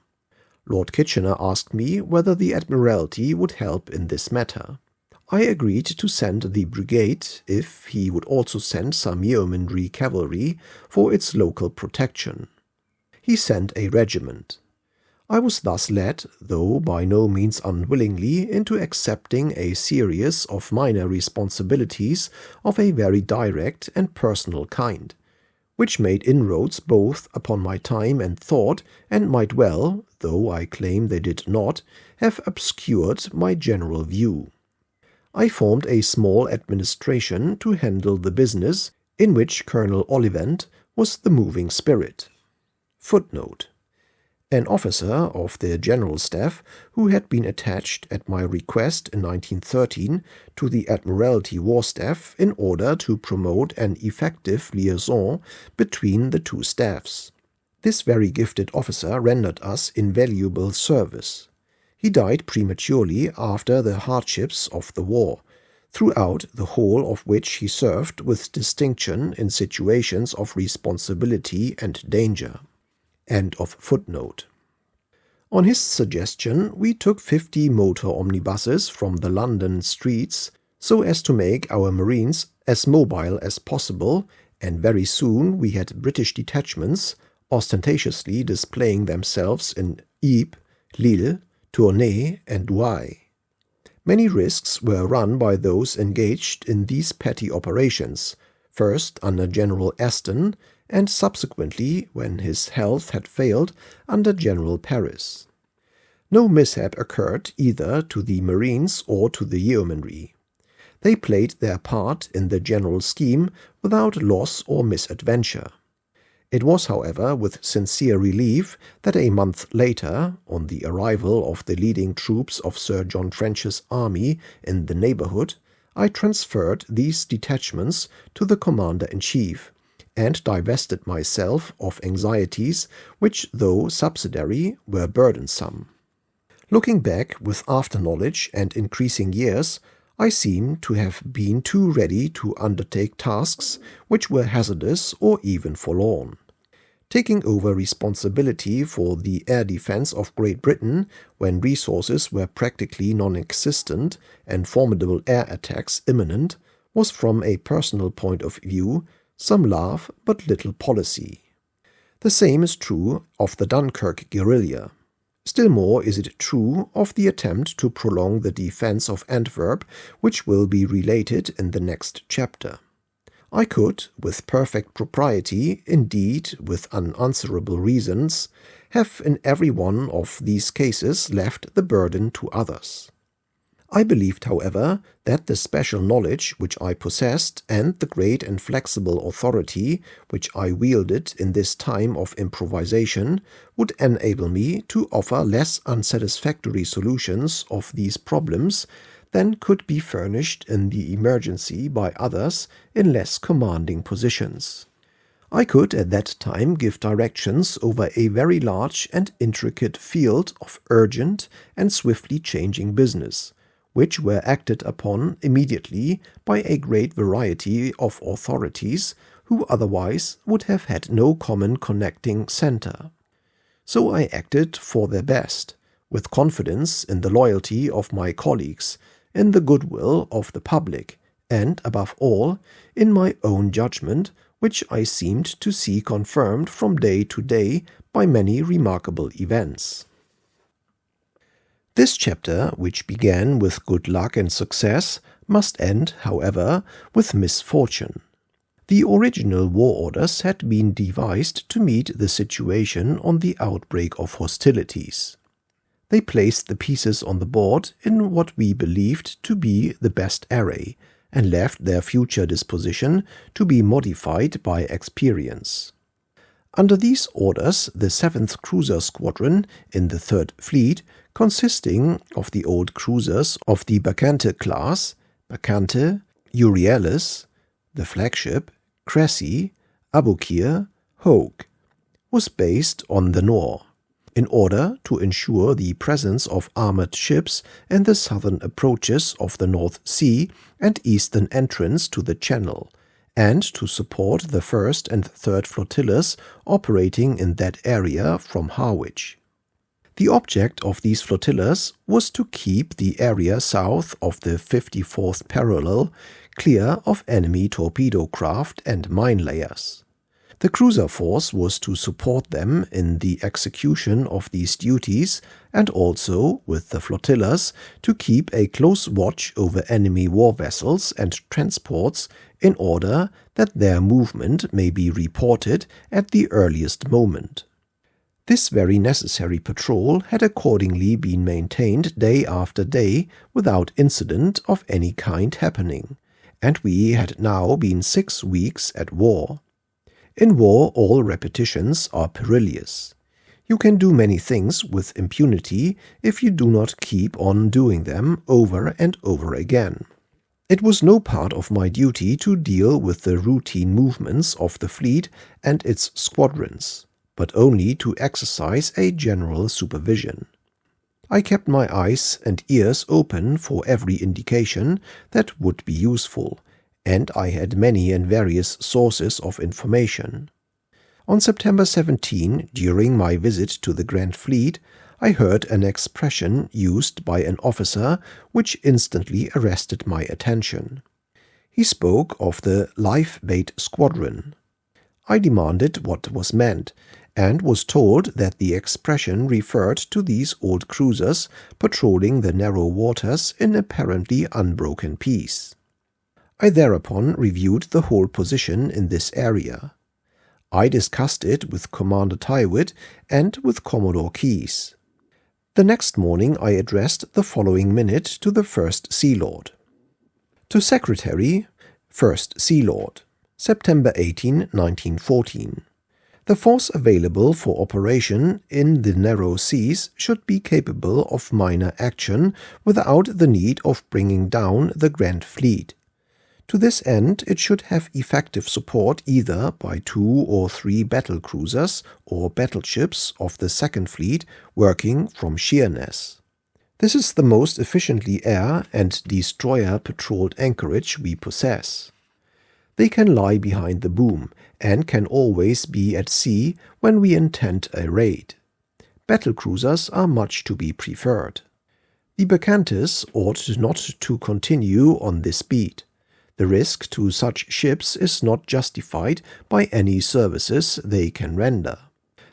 Lord Kitchener asked me whether the Admiralty would help in this matter. I agreed to send the brigade if he would also send some yeomanry cavalry for its local protection. He sent a regiment. I was thus led, though by no means unwillingly, into accepting a series of minor responsibilities of a very direct and personal kind, which made inroads both upon my time and thought, and might well, though I claim they did not, have obscured my general view. I formed a small administration to handle the business, in which Colonel Ollivant was the moving spirit. Footnote: an officer of the General Staff who had been attached at my request in 1913 to the Admiralty War Staff in order to promote an effective liaison between the two staffs. This very gifted officer rendered us invaluable service. He died prematurely after the hardships of the war, throughout the whole of which he served with distinction in situations of responsibility and danger. End of footnote. On his suggestion, we took 50 motor omnibuses from the London streets so as to make our Marines as mobile as possible, and very soon we had British detachments ostentatiously displaying themselves in Ypres, Lille, Tournai, and Douai. Many risks were run by those engaged in these petty operations, first under General Aston, and subsequently, when his health had failed, under General Paris. No mishap occurred either to the Marines or to the yeomanry. They played their part in the general scheme without loss or misadventure. It was, however, with sincere relief that a month later, on the arrival of the leading troops of Sir John French's army in the neighbourhood, I transferred these detachments to the Commander-in-Chief, and divested myself of anxieties which, though subsidiary, were burdensome. Looking back with after-knowledge and increasing years, I seem to have been too ready to undertake tasks which were hazardous or even forlorn. Taking over responsibility for the air defense of Great Britain when resources were practically non-existent and formidable air attacks imminent was from a personal point of view some love but little policy. The same is true of the Dunkirk guerrilla. Still more is it true of the attempt to prolong the defense of Antwerp, which will be related in the next chapter. I could, with perfect propriety, indeed with unanswerable reasons, have in every one of these cases left the burden to others. I believed, however, that the special knowledge which I possessed and the great and flexible authority which I wielded in this time of improvisation would enable me to offer less unsatisfactory solutions of these problems than could be furnished in the emergency by others in less commanding positions. I could at that time give directions over a very large and intricate field of urgent and swiftly changing business, which were acted upon immediately by a great variety of authorities who otherwise would have had no common connecting centre. So I acted for their best, with confidence in the loyalty of my colleagues, in the goodwill of the public, and, above all, in my own judgment, which I seemed to see confirmed from day to day by many remarkable events. This chapter, which began with good luck and success, must end, however, with misfortune. The original war orders had been devised to meet the situation on the outbreak of hostilities. They placed the pieces on the board in what we believed to be the best array, and left their future disposition to be modified by experience. Under these orders, the 7th Cruiser Squadron in the 3rd Fleet, consisting of the old cruisers of the Bacchante class, Bacchante, Euryalus, the flagship, Cressy, Aboukir, Hogue, was based on the Nore, in order to ensure the presence of armoured ships in the southern approaches of the North Sea and eastern entrance to the Channel, and to support the 1st and 3rd flotillas operating in that area from Harwich. The object of these flotillas was to keep the area south of the 54th parallel clear of enemy torpedo craft and mine layers. The cruiser force was to support them in the execution of these duties, and also, with the flotillas, to keep a close watch over enemy war vessels and transports in order that their movement may be reported at the earliest moment. This very necessary patrol had accordingly been maintained day after day without incident of any kind happening, and we had now been 6 weeks at war. In war all repetitions are perilous. You can do many things with impunity if you do not keep on doing them over and over again. It was no part of my duty to deal with the routine movements of the fleet and its squadrons, but only to exercise a general supervision. I kept my eyes and ears open for every indication that would be useful, and I had many and various sources of information. On September 17, during my visit to the Grand Fleet, I heard an expression used by an officer which instantly arrested my attention. He spoke of the live-bait squadron. I demanded what was meant, and was told that the expression referred to these old cruisers patrolling the narrow waters in apparently unbroken peace. I thereupon reviewed the whole position in this area. I discussed it with Commander Tyrwhitt and with Commodore Keyes. The next morning I addressed the following minute to the First Sea Lord. To Secretary, First Sea Lord, September 18, 1914. The force available for operation in the narrow seas should be capable of minor action without the need of bringing down the Grand Fleet. To this end, it should have effective support either by 2 or 3 battle cruisers or battleships of the Second Fleet working from Sheerness. This is the most efficiently air- and destroyer-patrolled anchorage we possess. They can lie behind the boom and can always be at sea when we intend a raid. Battle cruisers are much to be preferred. The Bacchantes ought not to continue on this beat. The risk to such ships is not justified by any services they can render.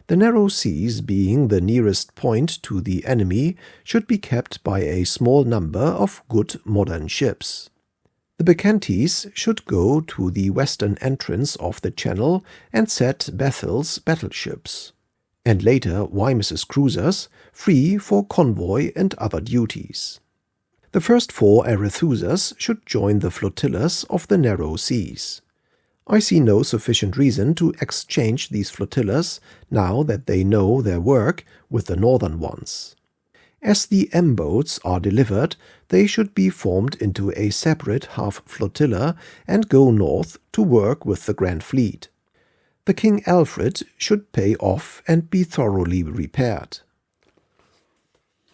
The narrow seas, being the nearest point to the enemy, should be kept by a small number of good modern ships. The Bacchantes should go to the western entrance of the channel and set Bethel's battleships, and later Wemyss's cruisers, free for convoy and other duties. The first 4 Arethusas should join the flotillas of the narrow seas. I see no sufficient reason to exchange these flotillas, now that they know their work, with the northern ones. As the M-boats are delivered, they should be formed into a separate half-flotilla and go north to work with the Grand Fleet. The King Alfred should pay off and be thoroughly repaired.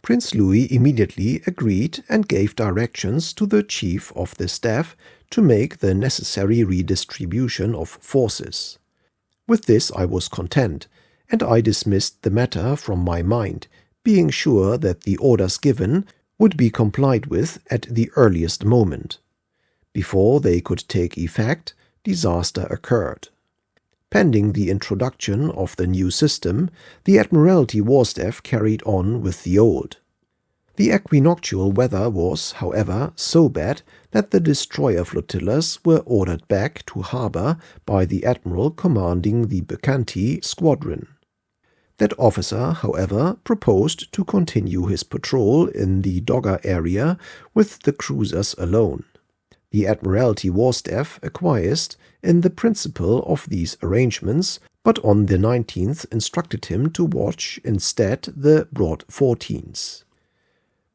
Prince Louis immediately agreed and gave directions to the Chief of the Staff to make the necessary redistribution of forces. With this I was content, and I dismissed the matter from my mind, being sure that the orders given would be complied with at the earliest moment. Before they could take effect, disaster occurred. Pending the introduction of the new system, the Admiralty War Staff carried on with the old. The equinoctial weather was, however, so bad that the destroyer flotillas were ordered back to harbour by the admiral commanding the Bacchante squadron. That officer, however, proposed to continue his patrol in the Dogger area with the cruisers alone. The Admiralty War Staff acquiesced in the principle of these arrangements, but on the 19th instructed him to watch instead the Broad 14s.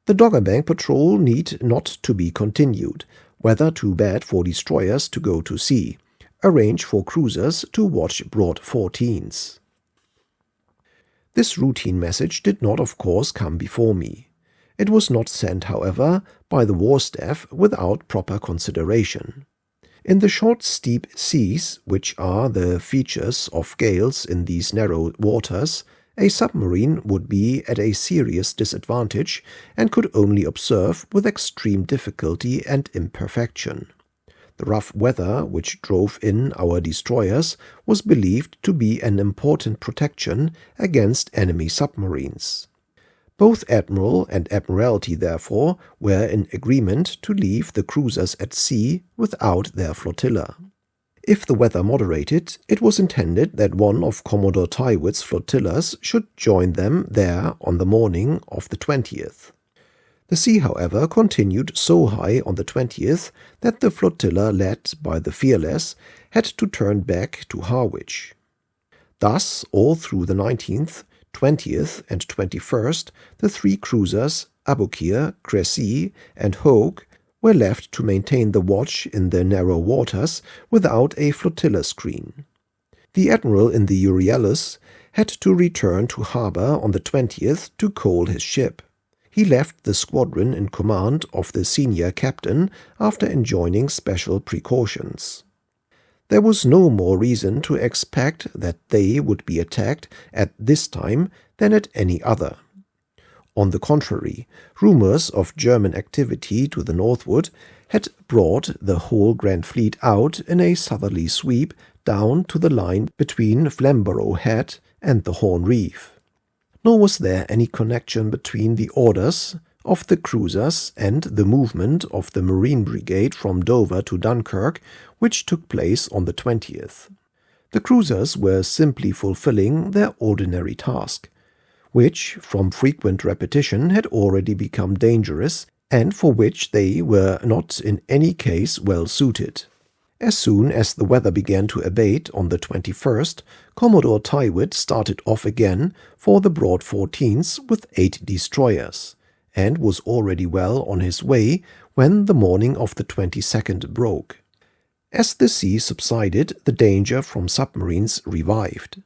The Doggerbank patrol need not to be continued, weather too bad for destroyers to go to sea. Arrange for cruisers to watch Broad 14s. This routine message did not, of course, come before me. It was not sent, however, by the War Staff without proper consideration. In the short, steep seas, which are the features of gales in these narrow waters, a submarine would be at a serious disadvantage and could only observe with extreme difficulty and imperfection. The rough weather which drove in our destroyers was believed to be an important protection against enemy submarines. Both Admiral and Admiralty, therefore, were in agreement to leave the cruisers at sea without their flotilla. If the weather moderated, it was intended that one of Commodore Tyrwhitt's flotillas should join them there on the morning of the 20th. The sea, however, continued so high on the 20th that the flotilla led by the Fearless had to turn back to Harwich. Thus, all through the 19th, 20th and 21st, the 3 cruisers, Aboukir, Crécy and Hogue, were left to maintain the watch in the narrow waters without a flotilla screen. The admiral in the Euryalus had to return to harbour on the 20th to coal his ship. He left the squadron in command of the senior captain after enjoining special precautions. There was no more reason to expect that they would be attacked at this time than at any other. On the contrary, rumours of German activity to the northward had brought the whole Grand Fleet out in a southerly sweep down to the line between Flamborough Head and the Horn Reef. Nor was there any connection between the orders of the cruisers and the movement of the Marine Brigade from Dover to Dunkirk, which took place on the 20th. The cruisers were simply fulfilling their ordinary task, which, from frequent repetition, had already become dangerous, and for which they were not in any case well suited. As soon as the weather began to abate on the 21st, Commodore Tyrwhitt started off again for the Broad 14s with 8 destroyers, and was already well on his way when the morning of the 22nd broke. As the sea subsided, the danger from submarines revived.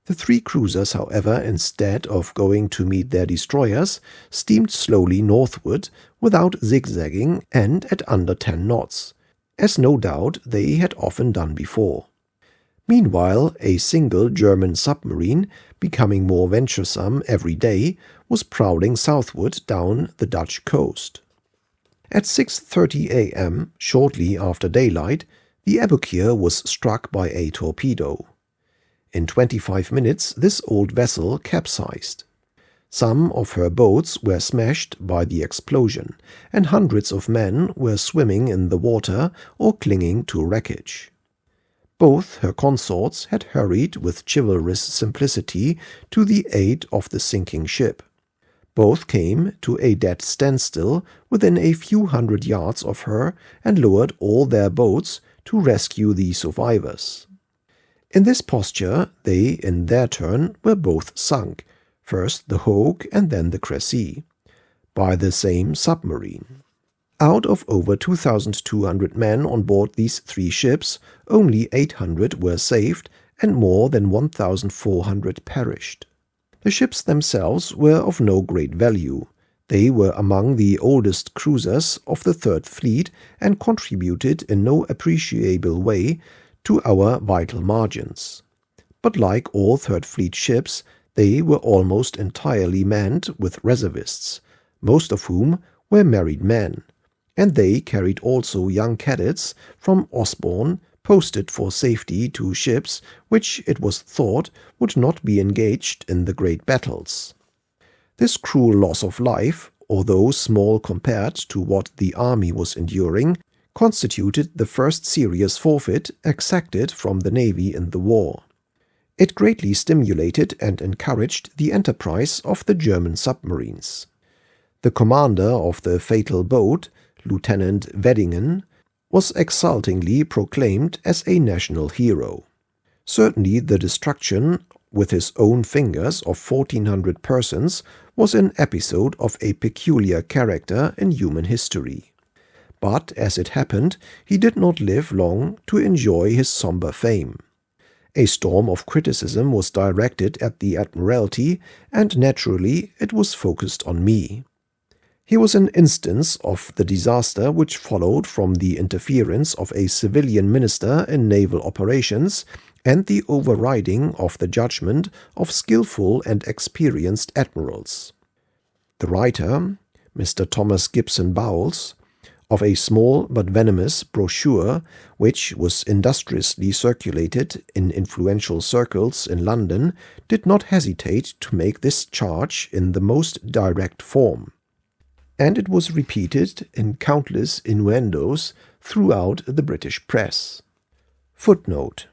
The 3 cruisers, however, instead of going to meet their destroyers, steamed slowly northward without zigzagging and at under 10 knots, as no doubt they had often done before. Meanwhile, a single German submarine, becoming more venturesome every day, was prowling southward down the Dutch coast. At 6:30 a.m., shortly after daylight, the Aboukir was struck by a torpedo. In 25 minutes, this old vessel capsized. Some of her boats were smashed by the explosion, and hundreds of men were swimming in the water or clinging to wreckage. Both her consorts had hurried with chivalrous simplicity to the aid of the sinking ship. Both came to a dead standstill within a few hundred yards of her and lowered all their boats to rescue the survivors. In this posture, they, in their turn, were both sunk, first the Hogue and then the Cressy, by the same submarine. Out of over 2,200 men on board these three ships, only 800 were saved and more than 1,400 perished. The ships themselves were of no great value. They were among the oldest cruisers of the Third Fleet and contributed in no appreciable way to our vital margins. But like all Third Fleet ships, they were almost entirely manned with reservists, most of whom were married men, and they carried also young cadets from Osborne, posted for safety to ships which it was thought would not be engaged in the great battles. This cruel loss of life, although small compared to what the army was enduring, constituted the first serious forfeit exacted from the navy in the war. It greatly stimulated and encouraged the enterprise of the German submarines. The commander of the fatal boat, Lieutenant Weddingen, was exultingly proclaimed as a national hero. Certainly the destruction with his own fingers of 1,400 persons was an episode of a peculiar character in human history. But, as it happened, he did not live long to enjoy his somber fame. A storm of criticism was directed at the Admiralty, and naturally it was focused on me. He was an instance of the disaster which followed from the interference of a civilian minister in naval operations and the overriding of the judgment of skillful and experienced admirals. The writer, Mr. Thomas Gibson Bowles, of a small but venomous brochure which was industriously circulated in influential circles in London, did not hesitate to make this charge in the most direct form, and it was repeated in countless innuendos throughout the British press. Footnote: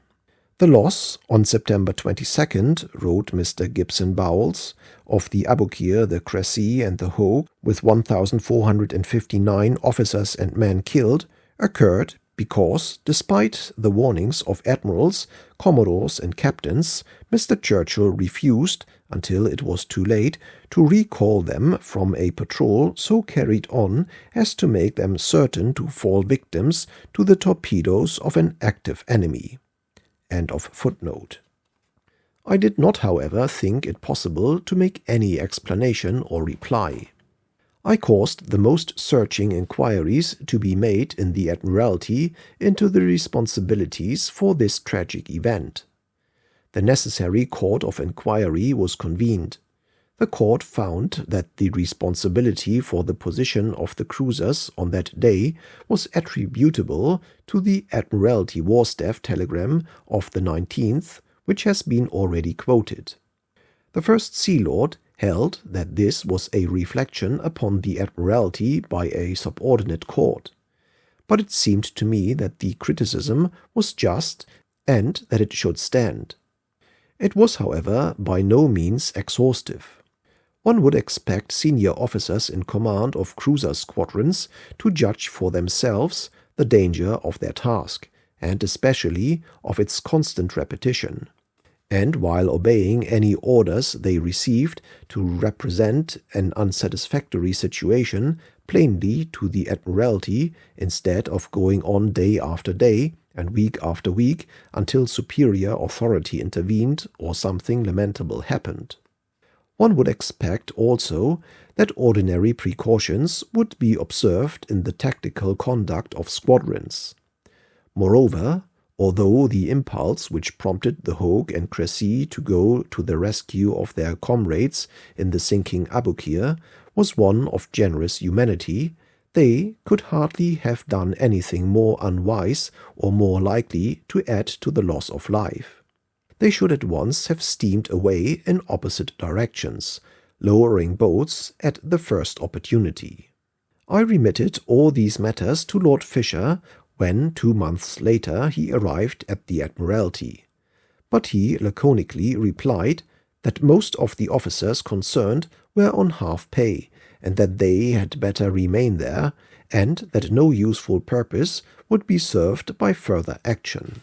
"The loss on September 22nd, wrote Mr. Gibson Bowles, of the Aboukir, the Cressy, and the Hogue, with 1,459 officers and men killed, occurred because, despite the warnings of admirals, commodores, and captains, Mr. Churchill refused, until it was too late, to recall them from a patrol so carried on as to make them certain to fall victims to the torpedoes of an active enemy." End of footnote. I did not, however, think it possible to make any explanation or reply. I caused the most searching inquiries to be made in the Admiralty into the responsibilities for this tragic event. The necessary court of inquiry was convened. The court found that the responsibility for the position of the cruisers on that day was attributable to the Admiralty War Staff telegram of the 19th, which has been already quoted. The First Sea Lord held that this was a reflection upon the Admiralty by a subordinate court, but it seemed to me that the criticism was just and that it should stand. It was, however, by no means exhaustive. One would expect senior officers in command of cruiser squadrons to judge for themselves the danger of their task, and especially of its constant repetition, and while obeying any orders they received, to represent an unsatisfactory situation plainly to the Admiralty, instead of going on day after day and week after week until superior authority intervened or something lamentable happened. One would expect also that ordinary precautions would be observed in the tactical conduct of squadrons. Moreover, although the impulse which prompted the Hogue and Cressy to go to the rescue of their comrades in the sinking Aboukir was one of generous humanity, They could hardly have done anything more unwise or more likely to add to the loss of life. They should at once have steamed away in opposite directions, lowering boats at the first opportunity. I remitted all these matters to Lord Fisher when 2 months later he arrived at the Admiralty, but he laconically replied that most of the officers concerned were on half pay, and that they had better remain there, and that no useful purpose would be served by further action.